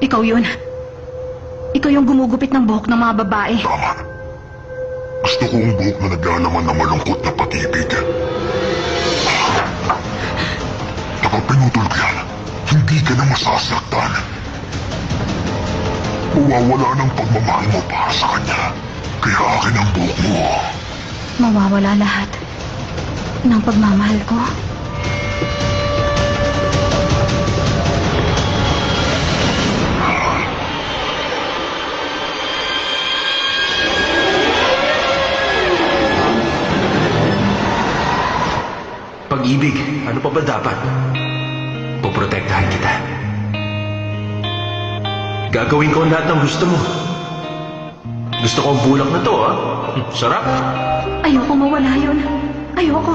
Ikaw yun. Ikaw yung gumugupit ng buhok ng mga babae. Tama. Gusto ko ang buhok na naglalaman ng malungkot na pag-ibig. Kapag pinutol ko yan, hindi ka na masasaktan. Mawawala ng pagmamahal mo para sa kanya. Kaya akin ang buhok mo. Mawawala lahat ng pagmamahal ko. Pag-ibig, ano pa ba dapat? Poprotektahan kita. Gagawin ko ang lahat ng gusto mo. Gusto ko ang bulak na to, ha? Sarap. Ayoko mawala yun. Ayoko.